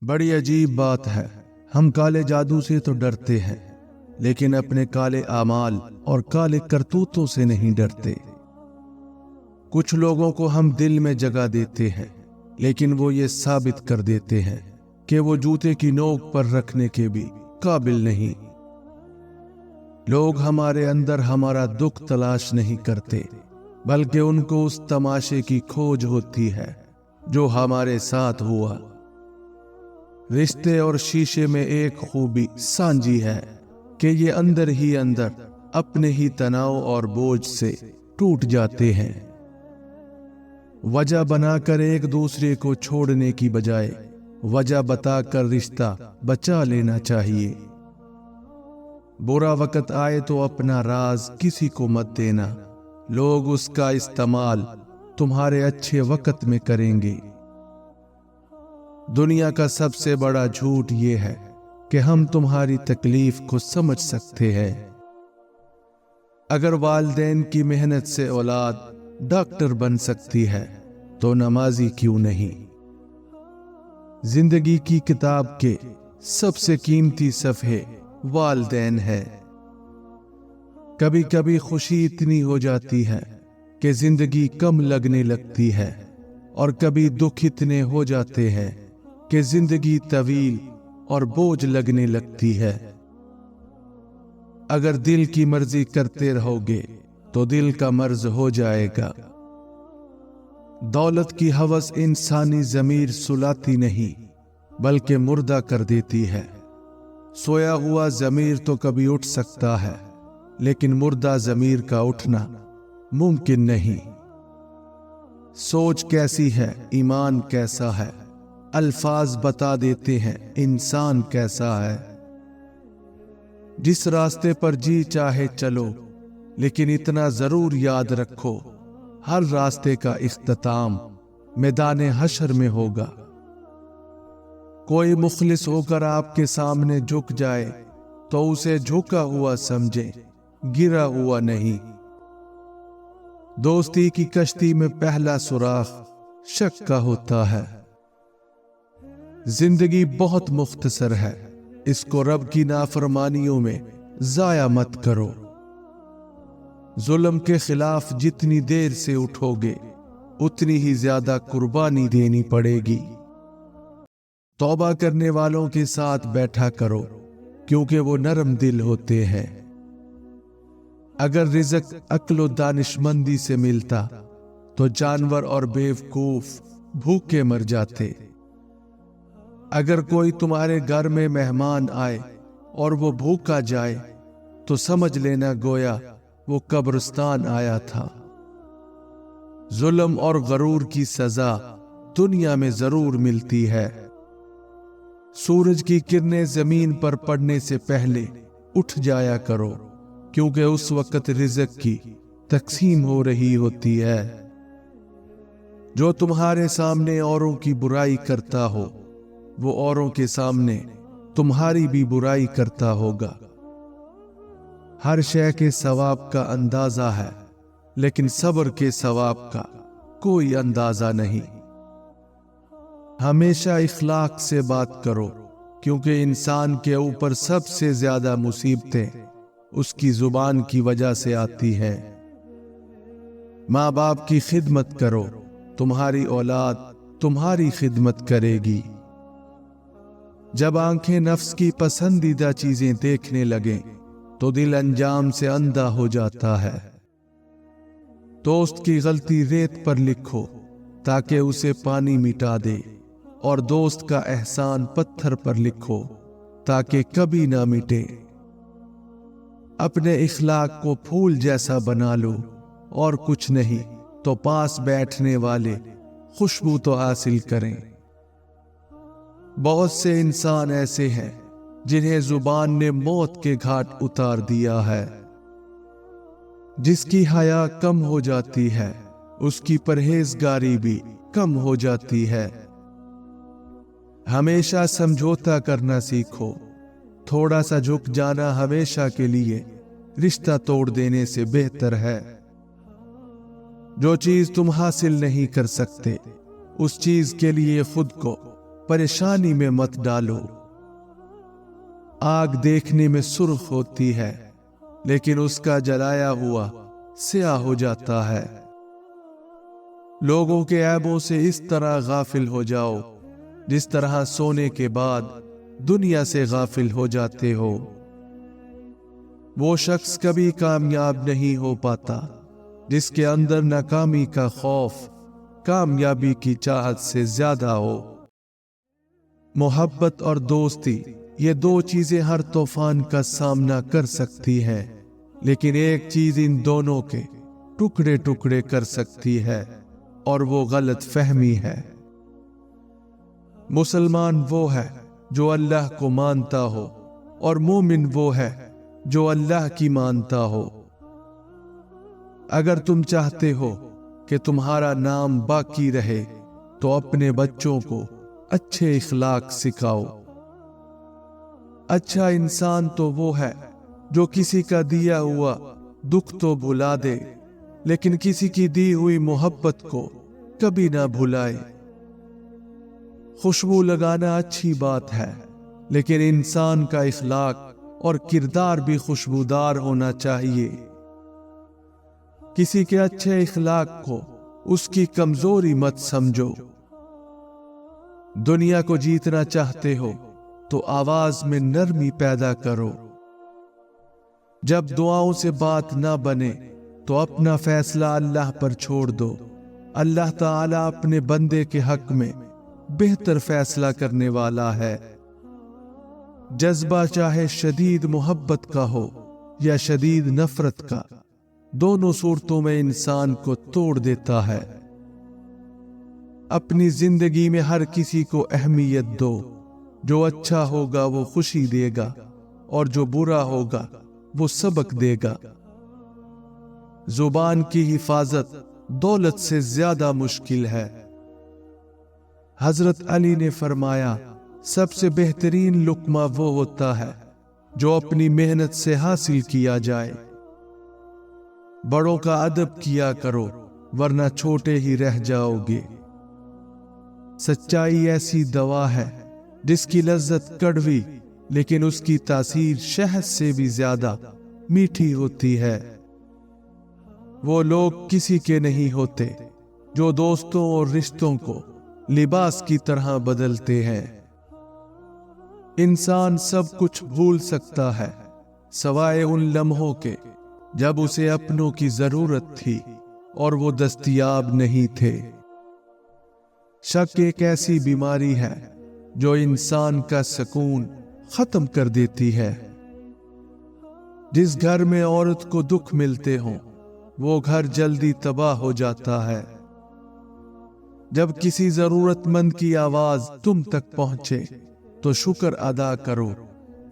बड़ी अजीब बात है, हम काले जादू से तो डरते हैं, लेकिन अपने काले आमाल और काले करतूतों से नहीं डरते। कुछ लोगों को हम दिल में जगह देते हैं, लेकिन वो ये साबित कर देते हैं कि वो जूते की नोक पर रखने के भी काबिल नहीं। लोग हमारे अंदर हमारा दुख तलाश नहीं करते, बल्कि उनको उस तमाशे की खोज होती है जो हमारे साथ हुआ। रिश्ते और शीशे में एक खूबी सांझी है कि ये अंदर ही अंदर अपने ही तनाव और बोझ से टूट जाते हैं। वजह बनाकर एक दूसरे को छोड़ने की बजाय वजह बताकर रिश्ता बचा लेना चाहिए। बुरा वक्त आए तो अपना राज किसी को मत देना, लोग उसका इस्तेमाल तुम्हारे अच्छे वक्त में करेंगे। दुनिया का सबसे बड़ा झूठ ये है कि हम तुम्हारी तकलीफ को समझ सकते हैं। अगर वालिदैन की मेहनत से औलाद डॉक्टर बन सकती है तो नमाजी क्यों नहीं। जिंदगी की किताब के सबसे कीमती सफ़े वालिदैन है। कभी कभी खुशी इतनी हो जाती है कि जिंदगी कम लगने लगती है, और कभी दुख इतने हो जाते हैं कि जिंदगी तवील और बोझ लगने लगती है। अगर दिल की मर्जी करते रहोगे तो दिल का मर्ज हो जाएगा। दौलत की हवस इंसानी ज़मीर सुलाती नहीं, बल्कि मुर्दा कर देती है। सोया हुआ ज़मीर तो कभी उठ सकता है, लेकिन मुर्दा ज़मीर का उठना मुमकिन नहीं। सोच कैसी है, ईमान कैसा है, अल्फाज बता देते हैं इंसान कैसा है। जिस रास्ते पर जी चाहे चलो, लेकिन इतना जरूर याद रखो, हर रास्ते का इख्तिताम मैदान हशर में होगा। कोई मुखलिस होकर आपके सामने झुक जाए तो उसे झुका हुआ समझे, गिरा हुआ नहीं। दोस्ती की कश्ती में पहला सुराख शक का होता है। जिंदगी बहुत मुख्तसर है, इसको रब की नाफरमानियों में जाया मत करो। जुल्म के खिलाफ जितनी देर से उठोगे, उतनी ही ज्यादा कुर्बानी देनी पड़ेगी। तौबा करने वालों के साथ बैठा करो, क्योंकि वो नरम दिल होते हैं। अगर रिज़्क अक्ल और दानिशमंदी से मिलता तो जानवर और बेवकूफ भूखे मर जाते। अगर कोई तुम्हारे घर में मेहमान आए और वो भूखा जाए तो समझ लेना गोया वो कब्रिस्तान आया था। जुल्म और गरूर की सजा दुनिया में जरूर मिलती है। सूरज की किरणें जमीन पर पड़ने से पहले उठ जाया करो, क्योंकि उस वक्त रिज़्क की तकसीम हो रही होती है। जो तुम्हारे सामने औरों की बुराई करता हो, वो औरों के सामने तुम्हारी भी बुराई करता होगा। हर शय के सवाब का अंदाजा है, लेकिन सब्र के सवाब का कोई अंदाजा नहीं। हमेशा इखलाक से बात करो, क्योंकि इंसान के ऊपर सबसे ज्यादा मुसीबतें उसकी जुबान की वजह से आती हैं। माँ बाप की खिदमत करो, तुम्हारी औलाद तुम्हारी खिदमत करेगी। जब आंखें नफ्स की पसंदीदा चीजें देखने लगे तो दिल अंजाम से अंधा हो जाता है। दोस्त की गलती रेत पर लिखो ताकि उसे पानी मिटा दे, और दोस्त का एहसान पत्थर पर लिखो ताकि कभी ना मिटे। अपने इखलाक को फूल जैसा बना लो, और कुछ नहीं तो पास बैठने वाले खुशबू तो हासिल करें। बहुत से इंसान ऐसे हैं जिन्हें जुबान ने मौत के घाट उतार दिया है। जिसकी हया कम हो जाती है, उसकी परहेजगारी भी कम हो जाती है। हमेशा समझौता करना सीखो, थोड़ा सा झुक जाना हमेशा के लिए रिश्ता तोड़ देने से बेहतर है। जो चीज तुम हासिल नहीं कर सकते, उस चीज के लिए खुद को परेशानी में मत डालो। आग देखने में सुर्ख होती है, लेकिन उसका जलाया हुआ स्याह हो जाता है। लोगों के ऐबों से इस तरह गाफिल हो जाओ जिस तरह सोने के बाद दुनिया से गाफिल हो जाते हो। वो शख्स कभी कामयाब नहीं हो पाता जिसके अंदर नाकामी का खौफ कामयाबी की चाहत से ज्यादा हो। मोहब्बत और दोस्ती, ये दो चीजें हर तूफान का सामना कर सकती हैं, लेकिन एक चीज इन दोनों के टुकड़े टुकड़े कर सकती है, और वो गलत फहमी है। मुसलमान वो है जो अल्लाह को मानता हो, और मोमिन वो है जो अल्लाह की मानता हो। अगर तुम चाहते हो कि तुम्हारा नाम बाकी रहे तो अपने बच्चों को अच्छे इखलाक सिखाओ। अच्छा इंसान तो वो है जो किसी का दिया हुआ दुख तो भुला दे, लेकिन किसी की दी हुई मोहब्बत को कभी ना भुलाए। खुशबू लगाना अच्छी बात है, लेकिन इंसान का इखलाक और किरदार भी खुशबूदार होना चाहिए। किसी के अच्छे इखलाक को उसकी कमजोरी मत समझो। दुनिया को जीतना चाहते हो तो आवाज में नरमी पैदा करो। जब दुआओं से बात ना बने तो अपना फैसला अल्लाह पर छोड़ दो। अल्लाह ताला अपने बंदे के हक में बेहतर फैसला करने वाला है। जज्बा चाहे शदीद मोहब्बत का हो या शदीद नफरत का, दोनों सूरतों में इंसान को तोड़ देता है। अपनी जिंदगी में हर किसी को अहमियत दो। जो अच्छा होगा वो खुशी देगा, और जो बुरा होगा वो सबक देगा। जुबान की हिफाजत दौलत से ज्यादा मुश्किल है। हजरत अली ने फरमाया, सबसे बेहतरीन लुक्मा वो होता है जो अपनी मेहनत से हासिल किया जाए। बड़ों का अदब किया करो, वरना छोटे ही रह जाओगे। सच्चाई ऐसी दवा है जिसकी लज्जत कड़वी, लेकिन उसकी तासीर शहद से भी ज्यादा मीठी होती है। वो लोग किसी के नहीं होते जो दोस्तों और रिश्तों को लिबास की तरह बदलते हैं। इंसान सब कुछ भूल सकता है सवाए उन लम्हों के जब उसे अपनों की जरूरत थी और वो दस्तयाब नहीं थे। शक एक ऐसी बीमारी है जो इंसान का सुकून खत्म कर देती है। जिस घर में औरत को दुख मिलते हो वो घर जल्दी तबाह हो जाता है। जब किसी जरूरतमंद की आवाज तुम तक पहुंचे तो शुक्र अदा करो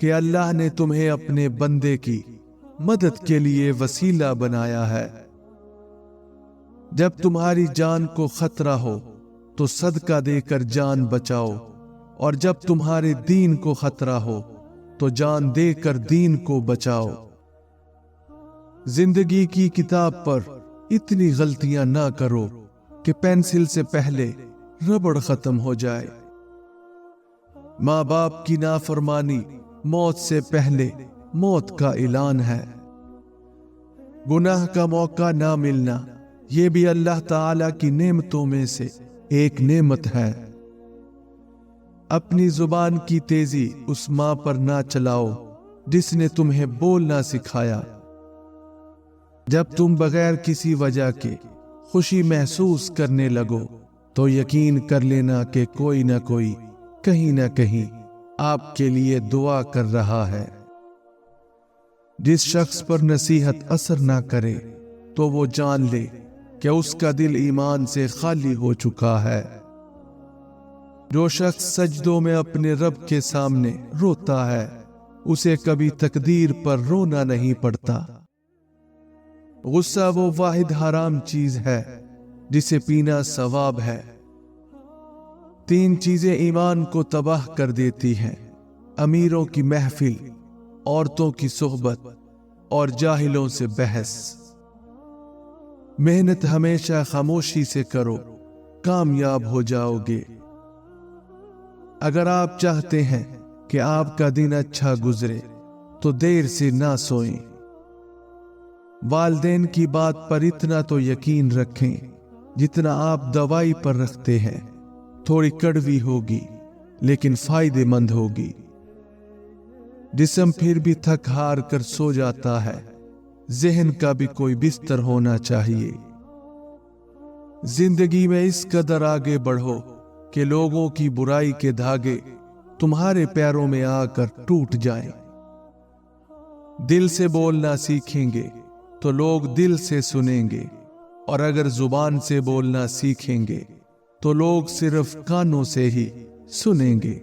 कि अल्लाह ने तुम्हें अपने बंदे की मदद के लिए वसीला बनाया है। जब तुम्हारी जान को खतरा हो तो सदका देकर जान बचाओ, और जब तुम्हारे दीन को खतरा हो तो जान देकर दीन को बचाओ। जिंदगी की किताब पर इतनी गलतियां ना करो कि पेंसिल से पहले रबड़ खत्म हो जाए। माँ बाप की नाफरमानी मौत से पहले मौत का ऐलान है। गुनाह का मौका ना मिलना ये भी अल्लाह ताला की नेमतों में से एक नेमत है। अपनी जुबान की तेजी उस मां पर ना चलाओ जिसने तुम्हें बोलना सिखाया। जब तुम बगैर किसी वजह के खुशी महसूस करने लगो तो यकीन कर लेना कि कोई ना कोई कहीं ना कहीं आपके लिए दुआ कर रहा है। जिस शख्स पर नसीहत असर ना करे तो वो जान ले कि उसका दिल ईमान से खाली हो चुका है। जो शख्स सजदों में अपने रब के सामने रोता है उसे कभी तकदीर पर रोना नहीं पड़ता। गुस्सा वो वाहिद हराम चीज है जिसे पीना सवाब है। 3 चीजें ईमान को तबाह कर देती हैं: अमीरों की महफिल, औरतों की सोहबत और जाहिलों से बहस। मेहनत हमेशा खामोशी से करो, कामयाब हो जाओगे। اگر آپ چاہتے ہیں کہ آپ کا دن اچھا گزرے تو دیر سے نہ سوئیں۔ والدین کی بات پر اتنا تو یقین رکھیں جتنا آپ دوائی پر رکھتے ہیں۔ تھوڑی کڑوی ہوگی لیکن فائدے مند ہوگی۔ جسم پھر بھی تھک ہار کر سو جاتا ہے، ذہن کا بھی کوئی بستر ہونا چاہیے۔ زندگی میں اس قدر آگے بڑھو کہ لوگوں کی برائی کے دھاگے تمہارے پیروں میں آ کر ٹوٹ جائیں۔ دل سے بولنا سیکھیں گے تو لوگ دل سے سنیں گے، اور اگر زبان سے بولنا سیکھیں گے تو لوگ صرف کانوں سے ہی سنیں گے۔